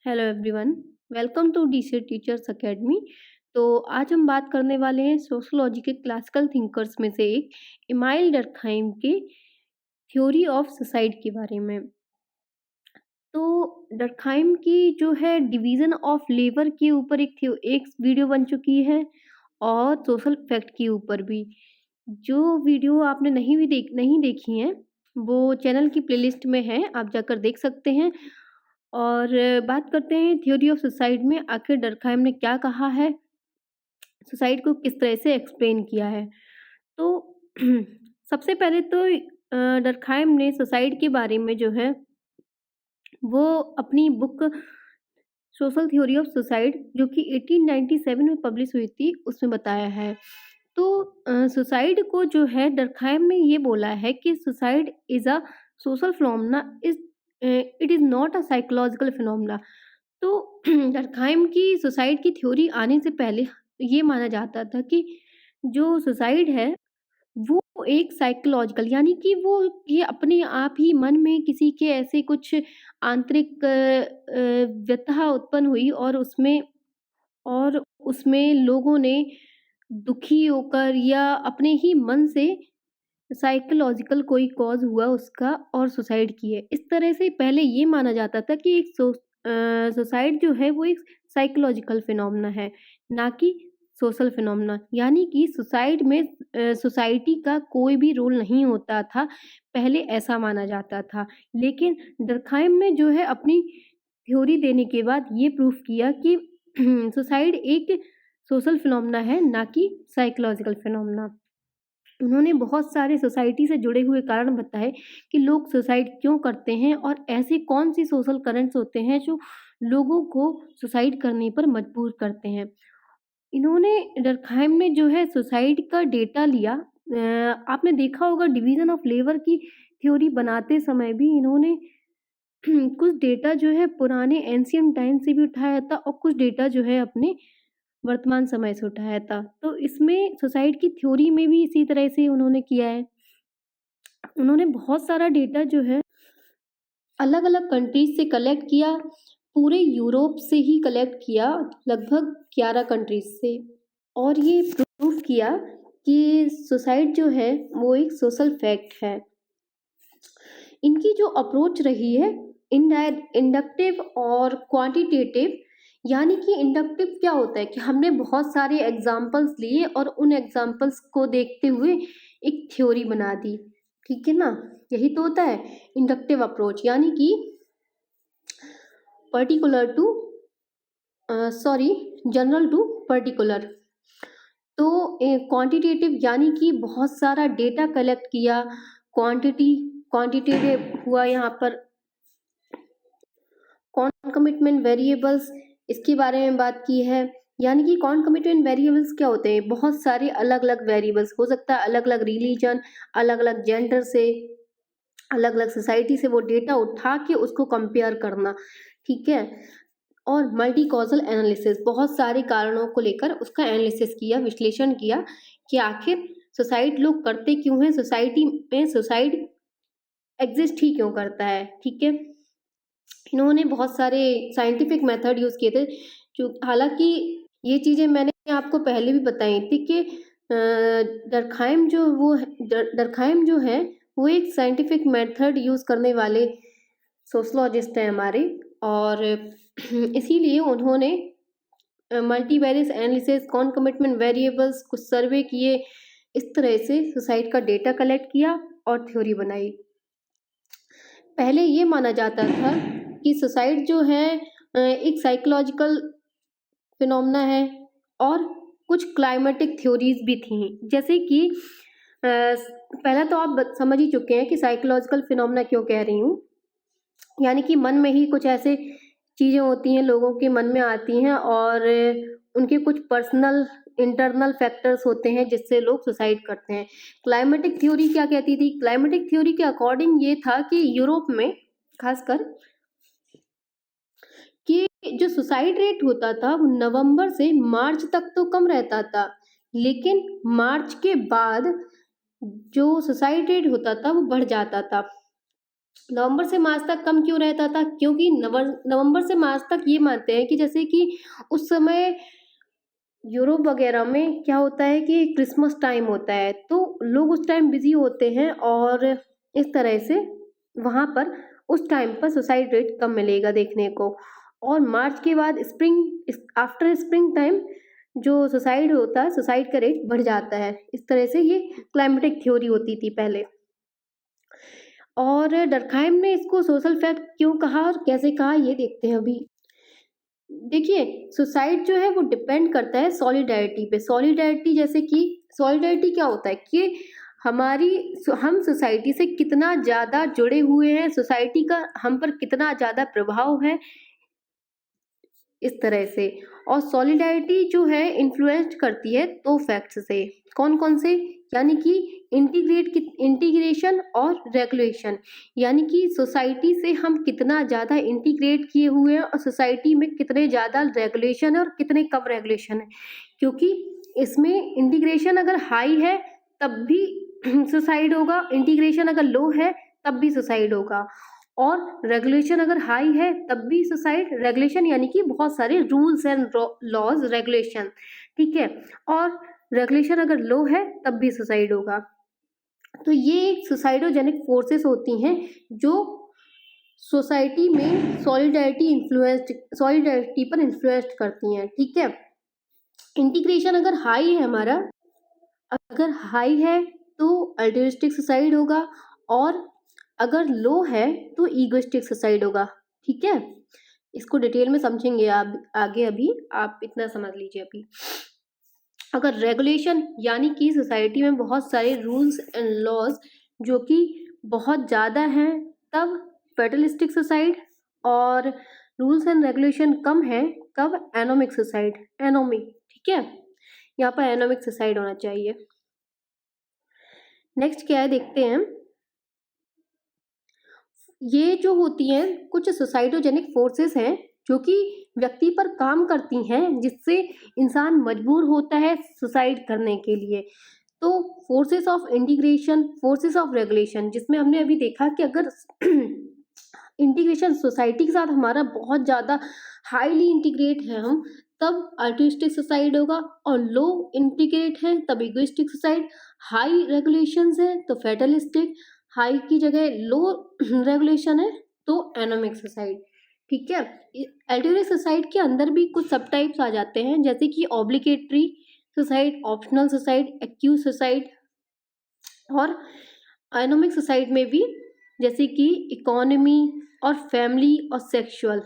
Hello everyone, welcome to DC teachers academy. तो आज हम बात करने वाले हैं सोशियोलॉजी के क्लासिकल थिंकर्स में से एक इमाइल डर्कहाइम के थ्योरी ऑफ सुसाइड के बारे में। तो डर्कहाइम की जो है डिवीजन ऑफ लेबर के ऊपर एक वीडियो बन चुकी है और सोशल फैक्ट के ऊपर भी। जो वीडियो आपने नहीं देखी हैं वो चैनल की प्लेलिस्ट में है, आप जाकर देख सकते हैं। और बात करते हैं थ्योरी ऑफ सुसाइड में आखिर डर्कहाइम ने क्या कहा है, सुसाइड को किस तरह से एक्सप्लेन किया है। तो सबसे पहले तो डर्कहाइम ने सुसाइड के बारे में जो है वो अपनी book social theory of suicide जो कि 1897 में पब्लिश हुई थी उसमें बताया है। तो सुसाइड को जो है डर्कहाइम ने ये बोला है कि suicide is a social phenomena, is it is not a psychological phenomena. तो डर्कहाइम की सुसाइड की थ्योरी आने से पहले ये माना जाता था कि जो सुसाइड है वो एक साइकोलॉजिकल, यानी कि वो ये अपने आप ही मन में किसी के ऐसे कुछ आंतरिक व्यथा उत्पन्न हुई और उसमें लोगों ने दुखी होकर या अपने ही मन से साइकोलॉजिकल कोई कॉज हुआ उसका और सुसाइड की है। इस तरह से पहले ये माना जाता था कि सुसाइड जो है वो एक साइकोलॉजिकल फिनोमेना है, ना कि सोशल फिनोमेना। यानी कि सुसाइड में सोसाइटी का कोई भी रोल नहीं होता था, पहले ऐसा माना जाता था। लेकिन डर्कहाइम ने जो है अपनी थ्योरी देने के बाद ये प्रूफ किया कि सुसाइड एक सोशल फिनोमेना है, ना कि साइकोलॉजिकल फिनोमेना। उन्होंने बहुत सारे सोसाइटी से जुड़े हुए कारण बताए कि लोग सुसाइड क्यों करते हैं और ऐसे कौन सी सोशल करंट्स होते हैं जो लोगों को सुसाइड करने पर मजबूर करते हैं। इन्होंने डर्कहाइम ने जो है सुसाइड का डेटा लिया। आपने देखा होगा डिवीजन ऑफ लेबर की थ्योरी बनाते समय भी इन्होंने कुछ डेटा जो है पुराने एंशियंट टाइम से भी उठाया था और कुछ डेटा जो है अपने वर्तमान समय से उठाया था। तो इसमें सुसाइड की थ्योरी में भी इसी तरह से उन्होंने किया है। उन्होंने बहुत सारा डेटा जो है अलग-अलग कंट्रीज से कलेक्ट किया, पूरे यूरोप से ही कलेक्ट किया, लगभग 11 कंट्रीज से। और ये प्रूव किया कि सुसाइड जो है वो एक सोशल फैक्ट है। इनकी जो अप्रोच रही है इंडक्टिव और क्वांटिटेटिव। यानी कि इंडक्टिव क्या होता है कि हमने बहुत सारे एग्जाम्पल्स लिए और उन एग्जाम्पल्स को देखते हुए एक थ्योरी बना दी, ठीक है ना। यही तो होता है इंडक्टिव अप्रोच, यानी कि particular to sorry general to particular. तो क्वांटिटेटिव यानी कि बहुत सारा डेटा कलेक्ट किया, क्वांटिटेटिव हुआ यहाँ पर। कॉन्कमिटमेंट वेरिएबल्स, इसके बारे में बात की है। यानी कि कॉन्कमिटेंट वेरिएबल्स क्या होते हैं, बहुत सारे अलग अलग वेरिएबल्स हो सकता है, अलग अलग रिलीजन, अलग अलग जेंडर से, अलग अलग सोसाइटी से वो डेटा उठा के उसको कंपेयर करना, ठीक है। और मल्टी कॉजल एनालिसिस, बहुत सारे कारणों को लेकर उसका एनालिसिस किया, विश्लेषण किया कि आखिर सुसाइड लोग करते क्यों हैं, सोसाइटी में सुसाइड एग्जिस्ट ही क्यों करता है, ठीक है। इन्होंने बहुत सारे साइंटिफिक मेथड यूज़ किए थे, जो हालांकि ये चीज़ें मैंने आपको पहले भी बताई थी कि डर्कहाइम जो है वो एक साइंटिफिक मेथड यूज़ करने वाले सोशलॉजिस्ट हैं हमारे। और इसीलिए उन्होंने मल्टीवेरिएट एनालिसिस, कॉन्कमिटमेंट वेरिएबल्स, कुछ सर्वे किए, इस तरह से सुसाइड का डेटा कलेक्ट किया और थ्योरी बनाई। पहले ये माना जाता था कि सुसाइड जो है एक साइकोलॉजिकल फिनोमेना है और कुछ क्लाइमेटिक थ्योरीज भी थी। जैसे कि पहला तो आप समझ ही चुके हैं कि साइकोलॉजिकल फिनोमेना क्यों कह रही हूँ। यानी कि मन में ही कुछ ऐसे चीज़ें होती हैं, लोगों के मन में आती हैं और उनके कुछ पर्सनल इंटरनल फैक्टर्स होते हैं जिससे लोग सुसाइड करते हैं। क्लाइमेटिक थ्योरी क्या कहती थी, क्लाइमेटिक थ्योरी के अकॉर्डिंग ये था कि यूरोप में खासकर कि जो सुसाइड रेट होता था वो नवंबर से मार्च तक तो कम रहता था, लेकिन मार्च के बाद जो सुसाइड रेट होता था वो बढ़ जाता था। नवंबर से मार्च तक कम क्यों रहता था? क्योंकि नवंबर से मार्च तक ये मानते हैं कि जैसे कि उस समय यूरोप वगैरह में क्या होता है कि क्रिसमस टाइम होता है, तो लोग उस टाइम बिज़ी होते हैं और इस तरह से वहाँ पर उस टाइम पर सुसाइड रेट कम मिलेगा देखने को। और मार्च के बाद आफ्टर स्प्रिंग टाइम जो सुसाइड होता है, सुसाइड का रेट बढ़ जाता है। इस तरह से ये क्लाइमेटिक थ्योरी होती थी पहले। और डर्कहाइम ने इसको सोशल फैक्ट क्यों कहा और कैसे कहा, ये देखते हैं अभी। देखिए, सुसाइड जो है वो डिपेंड करता है सॉलिडैरिटी पे। सॉलिडैरिटी जैसे कि सॉलिडैरिटी क्या होता है कि हम सोसाइटी से कितना ज़्यादा जुड़े हुए हैं, सोसाइटी का हम पर कितना ज़्यादा प्रभाव है, इस तरह से। और सॉलिडैरिटी जो है इन्फ्लुएंस करती है 2 फैक्ट्स से। कौन-कौन से? यानी कि इंटीग्रेशन और रेगुलेशन। यानी कि सोसाइटी से हम कितना ज़्यादा इंटीग्रेट किए हुए हैं और सोसाइटी में कितने ज़्यादा रेगुलेशन है और कितने कम रेगुलेशन है। क्योंकि इसमें इंटीग्रेशन अगर हाई है तब भी सुसाइड होगा, इंटीग्रेशन अगर लो है तब भी सुसाइड होगा। और रेगुलेशन अगर हाई है तब भी सुसाइड। रेगुलेशन यानी कि बहुत सारे रूल्स एंड लॉज, रेगुलेशन, ठीक है। और रेगुलेशन अगर लो है तब भी सुसाइड होगा। तो ये एक सुसाइडोजेनिक फोर्सेस होती हैं जो सोसाइटी में सॉलिडैरिटी पर इन्फ्लुएंस करती हैं, ठीक है। इंटीग्रेशन अगर हाई है हमारा, अगर हाई है तो अल्ट्रुइस्टिक सुसाइड होगा, और अगर लो है तो ईगोइस्टिक सुसाइड होगा, ठीक है। इसको डिटेल में समझेंगे आप आगे, अभी आप इतना समझ लीजिए अभी। अगर रेगुलेशन यानी कि सोसाइटी में बहुत सारे रूल्स एंड लॉज जो कि बहुत ज़्यादा हैं, तब फेटलिस्टिक सुसाइड। और रूल्स एंड रेगुलेशन कम है तब एनोमिक सुसाइड। एनोमिक, ठीक है, यहाँ पर एनोमिक सुसाइड होना चाहिए। नेक्स्ट क्या है देखते हैं। ये जो होती हैं कुछ सोसाइटोजेनिक फोर्सेस हैं जो कि व्यक्ति पर काम करती हैं, जिससे इंसान मजबूर होता है सुसाइड करने के लिए। तो forces of integration, forces of regulation, जिसमें हमने अभी देखा कि अगर इंटीग्रेशन सोसाइटी के साथ हमारा बहुत ज़्यादा हाईली इंटीग्रेट है हम, तब अल्ट्रुइस्टिक सुसाइड होगा। और लो इंटीग्रेट है तब इगोइस्टिक सुसाइड। हाई रेगुलेशंस है तो फेटलिस्टिक। हाई की जगह लो रेगुलेशन है तो एनोमिक सुसाइड, ठीक है। अल्ट्रुइस्टिक सुसाइड के अंदर भी कुछ सब टाइप्स आ जाते हैं, जैसे कि obligatory suicide, optional suicide, acute suicide. और एनोमिक सुसाइड में भी जैसे कि इकोनॉमी और फैमिली और सेक्सुअल,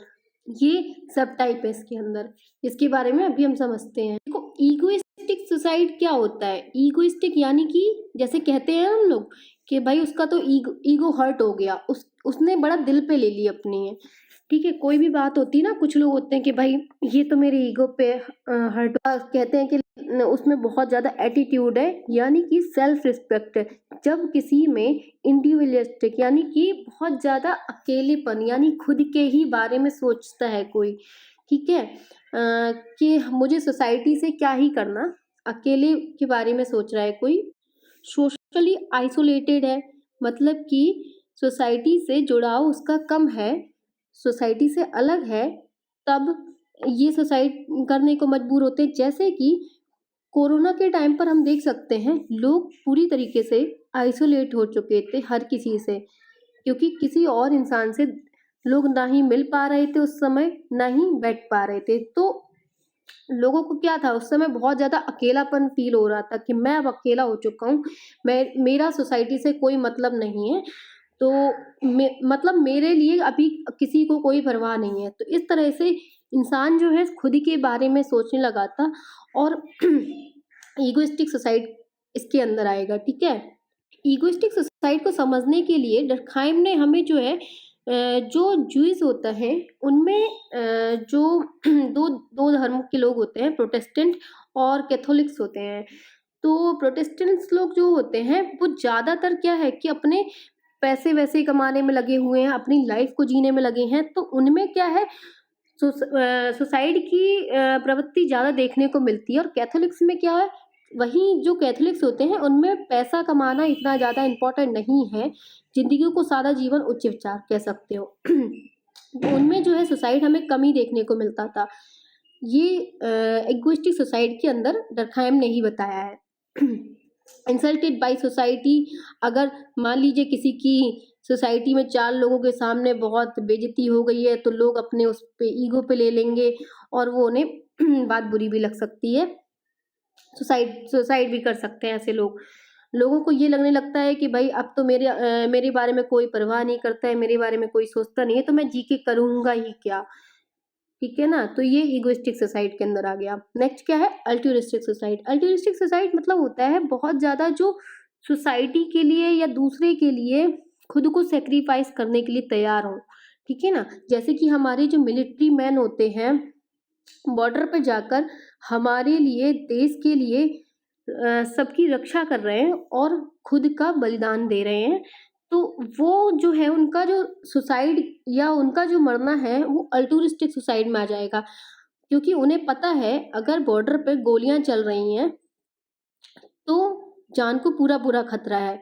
ये सब टाइप है इसके अंदर। इसके बारे में अभी हम समझते हैं। देखो, ईगोइस्टिक सुसाइड क्या होता है। ईगोइस्टिक यानी कि जैसे कहते हैं हम लोग कि भाई उसका तो ईगो हर्ट हो गया, उसने बड़ा दिल पे ले ली अपनी है, ठीक है। कोई भी बात होती है ना, कुछ लोग होते हैं कि भाई ये तो मेरे ईगो पे हर्ट, कहते हैं कि उसमें बहुत ज़्यादा एटीट्यूड है, यानी कि सेल्फ रिस्पेक्ट है। जब किसी में इंडिविजुअलिस्टिक यानी कि बहुत ज़्यादा अकेलेपन, यानी खुद के ही बारे में सोचता है कोई, ठीक है, कि मुझे सोसाइटी से क्या ही करना, अकेले के बारे में सोच रहा है कोई। सोशली आइसोलेटेड है, मतलब कि सोसाइटी से जुड़ाव उसका कम है, सोसाइटी से अलग है, तब ये सुसाइड करने को मजबूर होते हैं। जैसे कि कोरोना के टाइम पर हम देख सकते हैं लोग पूरी तरीके से आइसोलेट हो चुके थे हर किसी से, क्योंकि किसी और इंसान से लोग ना ही मिल पा रहे थे उस समय, ना ही बैठ पा रहे थे। तो लोगों को क्या था, उस समय बहुत ज़्यादा अकेलापन फील हो रहा था कि मैं अब अकेला हो चुका हूँ, मेरा सोसाइटी से कोई मतलब नहीं है, तो मतलब मेरे लिए अभी किसी को कोई परवाह नहीं है। तो इस तरह से इंसान जो है खुद के बारे में सोचने लगा था, और ईगोइस्टिक सुसाइड इसके अंदर आएगा, ठीक है। ईगोइस्टिक सुसाइड को समझने के लिए डर्कहाइम ने हमें जो है जो ज्यूज होता है उनमें जो दो दो धर्म के लोग होते हैं, प्रोटेस्टेंट और कैथोलिक्स होते हैं। तो प्रोटेस्टेंट्स लोग जो होते हैं वो ज़्यादातर क्या है कि अपने पैसे वैसे कमाने में लगे हुए हैं, अपनी लाइफ को जीने में लगे हैं, तो उनमें क्या है सुसाइड की प्रवृत्ति ज़्यादा देखने को मिलती है। और कैथोलिक्स में क्या है, वहीं जो कैथोलिक्स होते हैं उनमें पैसा कमाना इतना ज़्यादा इम्पोर्टेंट नहीं है, ज़िंदगी को सादा जीवन उच्च विचार कह सकते हो। उनमें जो है सुसाइड हमें कम ही देखने को मिलता था। ये इगोइस्टिक सुसाइड के अंदर डर्कहाइम ने ही बताया है। इंसल्टेड बाय सोसाइटी, अगर मान लीजिए किसी की सोसाइटी में 4 लोगों के सामने बहुत बेइज्जती हो गई है, तो लोग अपने उस पे ईगो पे ले लेंगे और वो उन्हें बात बुरी भी लग सकती है। सुसाइड भी कर सकते हैं ऐसे लोग। लोगों को ये लगने लगता है कि भाई अब तो मेरे बारे में कोई परवाह नहीं करता है, मेरे बारे में कोई सोचता नहीं है, तो मैं जी के करूँगा ही क्या? ठीक है ना? तो ये इगोइस्टिक सुसाइड के अंदर आ गया। नेक्स्ट क्या है? Altruistic suicide. अल्ट्रुइस्टिक सुसाइड मतलब होता है बहुत ज़्यादा जो सोसाइटी के लिए या दूसरे के लिए खुद को सैक्रिफाइस करने के लिए तैयार हों। ठीक है ना? जैसे कि हमारे जो मिलिट्री मैन होते हैं, बॉर्डर पे जाकर हमारे लिए, देश के लिए सबकी रक्षा कर रहे हैं और खुद का बलिदान दे रहे हैं। तो वो जो है उनका जो सुसाइड या उनका जो मरना है वो अल्ट्रुइस्टिक सुसाइड में आ जाएगा। क्योंकि उन्हें पता है अगर बॉर्डर पे गोलियाँ चल रही हैं तो जान को पूरा-पूरा खतरा है।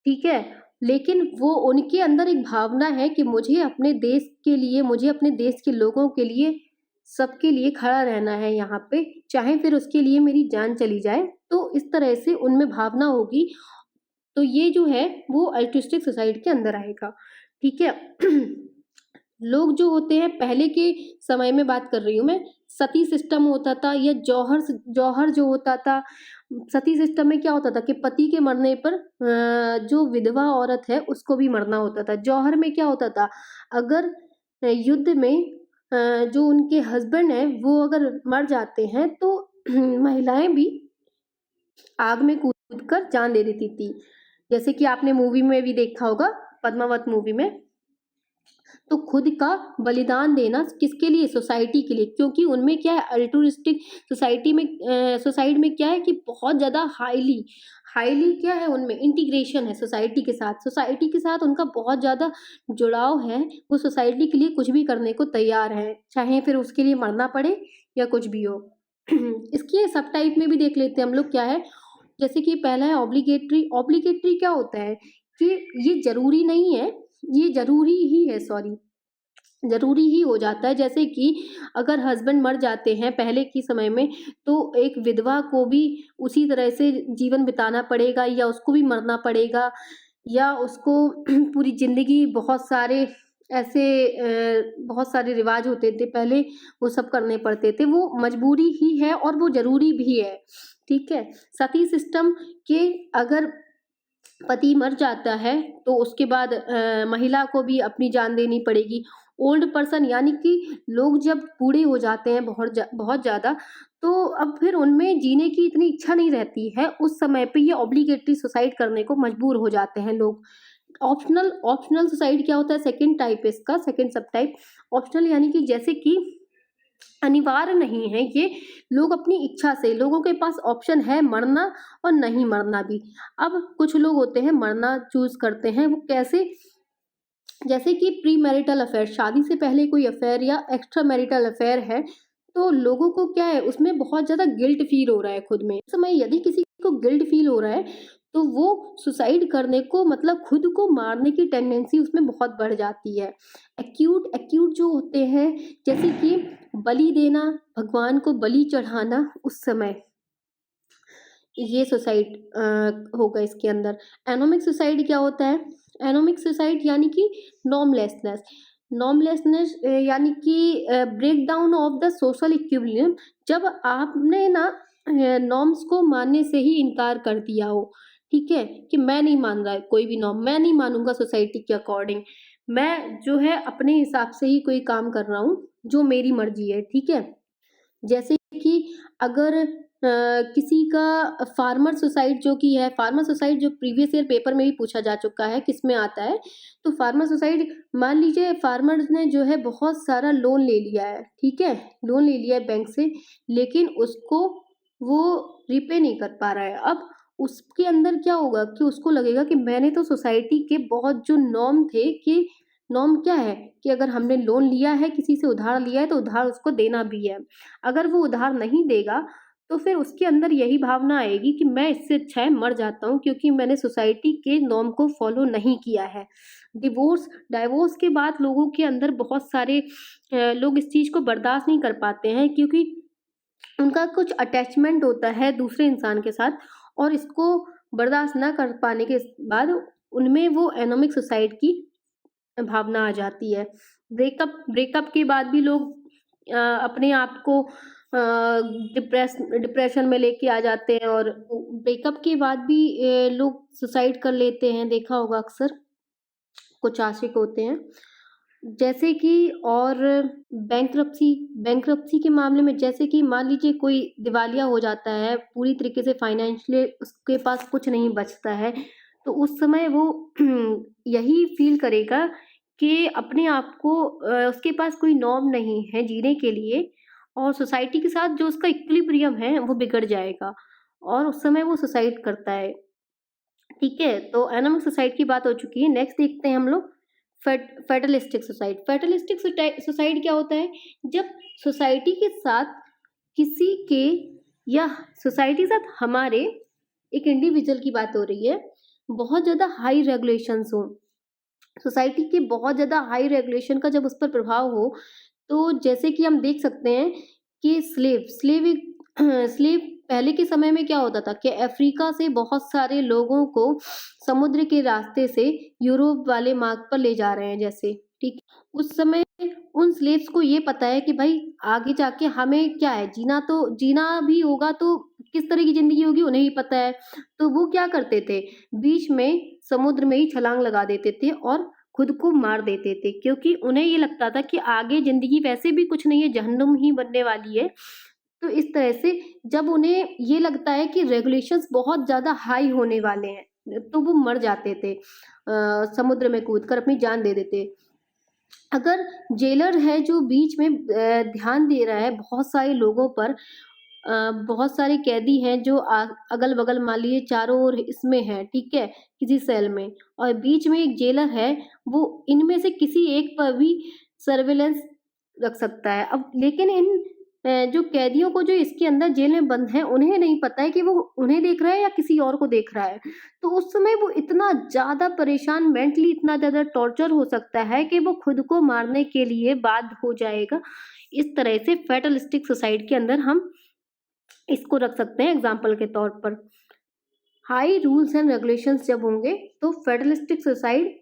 ठीक है? लेकिन वो उनके अंदर एक भावना है कि मुझे अपने देश के लिए, मुझे अपने देश के लोगों के लिए, सबके लिए खड़ा रहना है यहाँ पे, चाहे फिर उसके लिए मेरी जान चली जाए। तो इस तरह से उनमें भावना होगी, तो ये जो है वो अल्ट्रुइस्टिक सुसाइड के अंदर आएगा। ठीक है? लोग जो होते हैं पहले के समय में बात कर रही हूँ मैं, सती सिस्टम होता था या जौहर जो होता था। सती सिस्टम में क्या होता था कि पति के मरने पर जो विधवा औरत है उसको भी मरना होता था। जौहर में क्या होता था, अगर युद्ध में जो उनके हस्बैंड हैं वो अगर मर जाते हैं तो महिलाएं भी आग में कूद कर जान दे देती थी। जैसे कि आपने मूवी में भी देखा होगा, पद्मावत मूवी में। तो खुद का बलिदान देना किसके लिए? सोसाइटी के लिए। क्योंकि उनमें क्या है, अल्ट्रुइस्टिक सोसाइटी में सुसाइड में क्या है कि बहुत ज़्यादा हाईली क्या है, उनमें इंटीग्रेशन है सोसाइटी के साथ। सोसाइटी के साथ उनका बहुत ज़्यादा जुड़ाव है। वो सोसाइटी के लिए कुछ भी करने को तैयार हैं, चाहे फिर उसके लिए मरना पड़े या कुछ भी हो। इसके सब टाइप में भी देख लेते हैं हम लोग क्या है। जैसे कि पहला है ऑब्लिगेटरी। ऑब्लिगेटरी क्या होता है कि ये ज़रूरी नहीं है, ये ज़रूरी ही है, सॉरी, ज़रूरी ही हो जाता है। जैसे कि अगर हस्बैंड मर जाते हैं पहले के समय में, तो एक विधवा को भी उसी तरह से जीवन बिताना पड़ेगा या उसको भी मरना पड़ेगा, या उसको पूरी ज़िंदगी बहुत सारे रिवाज होते थे पहले, वो सब करने पड़ते थे। वो मजबूरी ही है और वो ज़रूरी भी है। ठीक है? सती सिस्टम के अगर पति मर जाता है तो उसके बाद महिला को भी अपनी जान देनी पड़ेगी। ओल्ड पर्सन यानी कि लोग जब बूढ़े हो जाते हैं बहुत ज़्यादा, तो अब फिर उनमें जीने की इतनी इच्छा नहीं रहती है। उस समय पे ये ऑब्लिगेटरी सुसाइड करने को मजबूर हो जाते हैं लोग। ऑप्शनल सुसाइड क्या होता है? सेकंड टाइप इसका, सेकंड सब टाइप। ऑप्शनल यानी कि जैसे कि अनिवार्य नहीं है ये, लोग अपनी इच्छा से, लोगों के पास ऑप्शन है मरना और नहीं मरना भी। अब कुछ लोग होते हैं मरना चूज़ करते हैं, वो कैसे? जैसे कि प्री मैरिटल अफेयर, शादी से पहले कोई अफेयर या एक्स्ट्रा मैरिटल अफेयर है, तो लोगों को क्या है उसमें बहुत ज़्यादा गिल्ट फील हो रहा है खुद में। इस समय यदि किसी को गिल्ट फील हो रहा है तो वो सुसाइड करने को, मतलब खुद को मारने की टेंडेंसी उसमें बहुत बढ़ जाती है। एक्यूट जो होते हैं, जैसे कि बलि देना, भगवान को बलि चढ़ाना, उस समय ये सुसाइड होगा इसके अंदर। एनोमिक सुसाइड क्या होता है? एनोमिक सुसाइड यानी कि नॉर्मलेसनेस। नॉर्मलेसनेस यानी कि break down of the social equilibrium. जब आपने ना नॉर्म्स को मानने से ही इनकार कर दिया हो, ठीक है, कि मैं नहीं मान रहा है कोई भी नॉर्म, मैं नहीं मानूंगा सोसाइटी के अकॉर्डिंग, मैं जो है अपने हिसाब से ही कोई काम कर रहा हूँ, जो मेरी मर्जी है। ठीक है? जैसे कि अगर किसी का फार्मर सुसाइड जो कि है, फार्मर सुसाइड जो प्रीवियस ईयर पेपर में भी पूछा जा चुका है किस में आता है, तो फार्मर सुसाइड, मान लीजिए फार्मर ने जो है बहुत सारा लोन ले लिया है, ठीक है, लोन ले लिया है बैंक से, लेकिन उसको वो रिपे नहीं कर पा रहा है। अब उसके अंदर क्या होगा कि उसको लगेगा कि मैंने तो सोसाइटी के बहुत जो नॉर्म थे, कि नॉर्म क्या है कि अगर हमने लोन लिया है, किसी से उधार लिया है, तो उधार उसको देना भी है। अगर वो उधार नहीं देगा तो फिर उसके अंदर यही भावना आएगी कि मैं इससे अच्छा है मर जाता हूँ, क्योंकि मैंने सोसाइटी के नॉर्म को फॉलो नहीं किया है। डाइवोर्स के बाद लोगों के अंदर बहुत सारे लोग इस चीज़ को बर्दाश्त नहीं कर पाते हैं, क्योंकि उनका कुछ अटैचमेंट होता है दूसरे इंसान के साथ, और इसको बर्दाश्त ना कर पाने के बाद उनमें वो एनोमिक सुसाइड की भावना आ जाती है। ब्रेकअप के बाद भी लोग अपने आप को डिप्रेशन में लेके आ जाते हैं, और ब्रेकअप के बाद भी लोग सुसाइड कर लेते हैं, देखा होगा अक्सर। कुछ आशिक होते हैं, जैसे कि, और बैंक्रप्सी के मामले में, जैसे कि मान लीजिए कोई दिवालिया हो जाता है, पूरी तरीके से फाइनेंशियली उसके पास कुछ नहीं बचता है, तो उस समय वो यही फ़ील करेगा कि अपने आप को उसके पास कोई नॉर्म नहीं है जीने के लिए, और सोसाइटी के साथ जो उसका इक्विलिब्रियम है वो बिगड़ जाएगा, और उस समय वो सुसाइड करता है। ठीक है, तो एनिमल सुसाइड की बात हो चुकी है। नेक्स्ट देखते हैं हम लोग फेटलिस्टिक सुसाइड। फेटलिस्टिक सुसाइड क्या होता है? जब सोसाइटी के साथ किसी के, या सोसाइटी के साथ हमारे एक इंडिविजुअल की बात हो रही है, बहुत ज़्यादा हाई रेगुलेशंस हों, सोसाइटी के बहुत ज़्यादा हाई रेगुलेशन का जब उस पर प्रभाव हो, तो जैसे कि हम देख सकते हैं कि स्लेव एक स्लेव पहले के समय में क्या होता था कि अफ्रीका से बहुत सारे लोगों को समुद्र के रास्ते से यूरोप वाले मार्ग पर ले जा रहे हैं, जैसे, ठीक। उस समय उन स्लेव्स को ये पता है कि भाई आगे जाके हमें क्या है, जीना भी होगा, तो किस तरह की जिंदगी होगी उन्हें ही पता है। तो वो क्या करते थे, बीच में समुद्र में ही छलांग लगा देते थे और खुद को मार देते थे, क्योंकि उन्हें ये लगता था कि आगे ज़िंदगी वैसे भी कुछ नहीं है, जहन्नुम ही बनने वाली है। तो इस तरह से जब उन्हें ये लगता है कि रेगुलेशंस बहुत ज़्यादा हाई होने वाले हैं, तो वो मर जाते थे, समुद्र में कूदकर अपनी जान दे देते। अगर जेलर है जो बीच में ध्यान दे रहा है बहुत सारे लोगों पर, बहुत सारे कैदी हैं जो अगल-बगल मान लीजिए चारों ओर इसमें हैं, ठीक है? किसी सेल में, और बीच में एक जेलर है, वो इनमें से किसी एक पर भी सर्विलेंस रख सकता है। अब लेकिन इन जो कैदियों को जो इसके अंदर जेल में बंद हैं, उन्हें नहीं पता है कि वो उन्हें देख रहा है या किसी और को देख रहा है। तो उस समय वो इतना ज़्यादा परेशान, मेंटली इतना ज़्यादा टॉर्चर हो सकता है कि वो खुद को मारने के लिए बाध्य हो जाएगा। इस तरह से फैटलिस्टिक सुसाइड के अंदर हम इसको रख सकते हैं एग्जाम्पल के तौर पर। हाई रूल्स एंड रेगुलेशंस जब होंगे तो फेडरलिस्टिक सुसाइड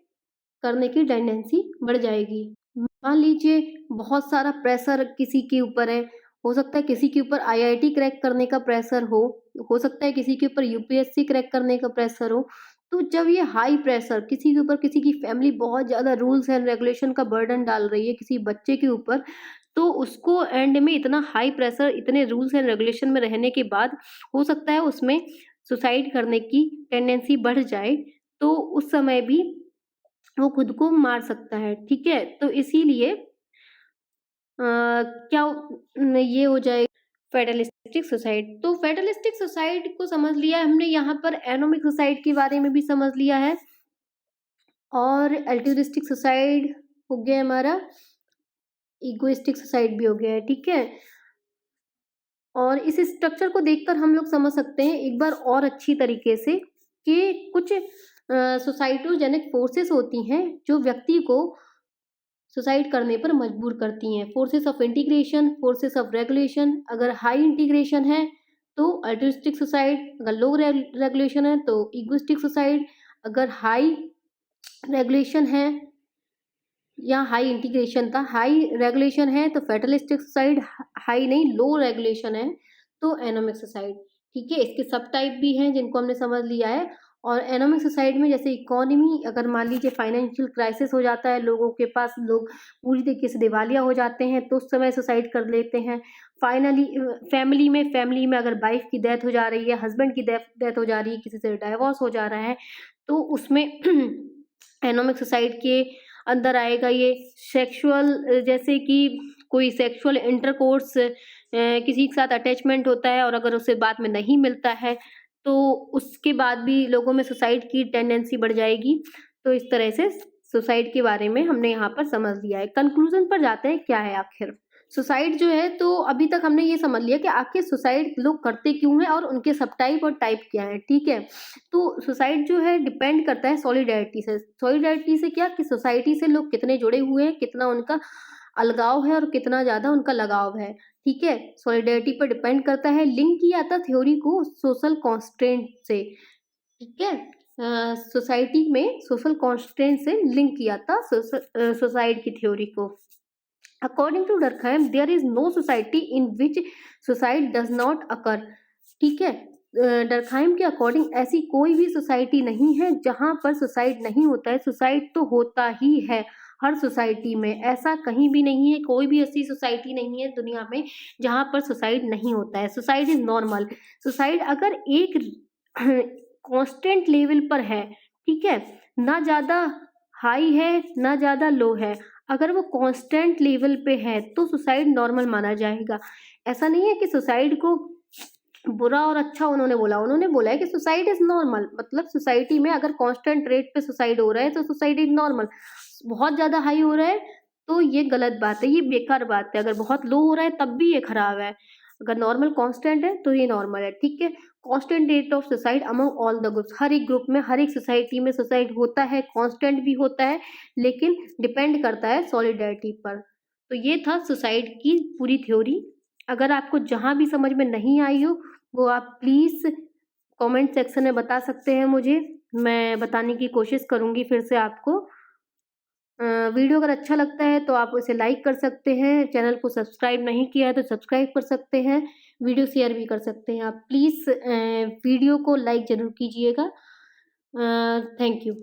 करने की टेंडेंसी बढ़ जाएगी। मान लीजिए बहुत सारा प्रेशर किसी के ऊपर है, हो सकता है किसी के ऊपर आईआईटी क्रैक करने का प्रेशर हो सकता है किसी के ऊपर यूपीएससी क्रैक करने का प्रेशर हो। तो जब ये हाई प्रेशर किसी के ऊपर, किसी की फैमिली बहुत ज़्यादा रूल्स एंड रेगुलेशन का बर्डन डाल रही है किसी बच्चे के ऊपर, तो उसको एंड में इतना हाई प्रेशर, इतने रूल्स एंड रेगुलेशन में रहने के बाद हो सकता है उसमें सुसाइड करने की टेंडेंसी बढ़ जाए, तो उस समय भी वो खुद को मार सकता है, ठीक है? तो इसीलिए क्या ये हो जाए फेडरलिस्टिक सुसाइड। तो फेडरलिस्टिक सुसाइड को समझ लिया हमने, यहाँ पर एनोमिक सुसाइड के बारे में भी समझ लिया है, और एल्ट्रुइस्टिक सुसाइड हो गया हमारा, इगोइस्टिक सुसाइड भी हो गया है, ठीक है? और इस स्ट्रक्चर को देखकर हम लोग समझ सकते हैं एक बार और अच्छी तरीके से कि कुछ सोसाइटोजेनिक फोर्सेस होती हैं जो व्यक्ति को सुसाइड करने पर मजबूर करती हैं। Forces of integration, forces of regulation. अगर हाई इंटीग्रेशन है तो अल्ट्रुइस्टिक सुसाइड, अगर लो रेगुलेशन है तो इगोइस्टिक सुसाइड, अगर हाई रेगुलेशन है या हाई इंटीग्रेशन था, हाई रेगुलेशन है तो फेटलिस्टिक सुसाइड, हाई नहीं लो रेगुलेशन है तो एनोमिक सुसाइड, ठीक है? इसके सब टाइप भी हैं जिनको हमने समझ लिया है। और एनोमिक सुसाइड में जैसे इकोनॉमी, अगर मान लीजिए फाइनेंशियल क्राइसिस हो जाता है लोगों के पास, लोग पूरी तरीके से दिवालिया हो जाते हैं, तो उस समय सुसाइड कर लेते हैं। फाइनली फैमिली में अगर वाइफ की डेथ हो जा रही है, हस्बैंड की डेथ हो जा रही है, किसी से डाइवोर्स हो जा रहा है, तो उसमें एनोमिक सुसाइड के अंदर आएगा ये। सेक्सुअल, जैसे कि कोई सेक्सुअल इंटरकोर्स, किसी के साथ अटैचमेंट होता है और अगर उसे बाद में नहीं मिलता है तो उसके बाद भी लोगों में सुसाइड की टेंडेंसी बढ़ जाएगी। तो इस तरह से सुसाइड के बारे में हमने यहाँ पर समझ लिया है। कंक्लूजन पर जाते हैं, क्या है आखिर? सुसाइड जो है, तो अभी तक हमने ये समझ लिया कि आखिर सुसाइड लोग करते क्यों हैं और उनके सब टाइप और टाइप क्या है, ठीक है। तो सुसाइड जो है डिपेंड करता है सॉलिडैरिटी से। सॉलिडैरिटी से क्या, कि सोसाइटी से लोग कितने जुड़े हुए हैं, कितना उनका अलगाव है और कितना ज़्यादा उनका लगाव है, ठीक है। सॉलिडैरिटी पर डिपेंड करता है। लिंक किया था थ्योरी को सोशल कॉन्स्ट्रेंट से, ठीक है। सोसाइटी में सोशल कॉन्स्ट्रेंट से लिंक किया था सुसाइड की थ्योरी को। According to Durkheim, there is no society in which suicide does not occur, ठीक है। डरखाइम के अकॉर्डिंग ऐसी कोई भी सोसाइटी नहीं है जहां पर सुसाइड नहीं होता है। सुसाइड तो होता ही है हर सोसाइटी में, ऐसा कहीं भी नहीं है, कोई भी ऐसी सोसाइटी नहीं है दुनिया में जहां पर सुसाइड नहीं होता है। Suicide is normal. सुसाइड अगर एक कांस्टेंट लेवल पर है, ठीक है, ना ज़्यादा हाई है ना ज़्यादा लो है, अगर वो कांस्टेंट लेवल पे है तो सुसाइड नॉर्मल माना जाएगा। ऐसा नहीं है कि सुसाइड को बुरा और अच्छा उन्होंने बोला है कि सुसाइड इज नॉर्मल, मतलब सोसाइटी में अगर कांस्टेंट रेट पे सुसाइड हो रहा है तो सुसाइड इज नॉर्मल। बहुत ज़्यादा हाई हो रहा है तो ये गलत बात है, ये बेकार बात है। अगर बहुत लो हो रहा है तब भी ये खराब है। अगर नॉर्मल कांस्टेंट है तो ये नॉर्मल है, ठीक है। Constant rate of suicide among all the groups, हर एक ग्रुप में हर एक सोसाइटी में सुसाइड होता है, कांस्टेंट भी होता है, लेकिन डिपेंड करता है सॉलिडैरिटी पर। तो ये था सुसाइड की पूरी थ्योरी। अगर आपको जहाँ भी समझ में नहीं आई हो वो आप प्लीज़ कमेंट सेक्शन में बता सकते हैं मुझे, मैं बताने की कोशिश करूँगी फिर से आपको। वीडियो अगर अच्छा लगता है तो आप उसे लाइक कर सकते हैं, चैनल को सब्सक्राइब नहीं किया है तो सब्सक्राइब कर सकते हैं, वीडियो शेयर भी कर सकते हैं। आप प्लीज़ वीडियो को लाइक ज़रूर कीजिएगा। Thank you.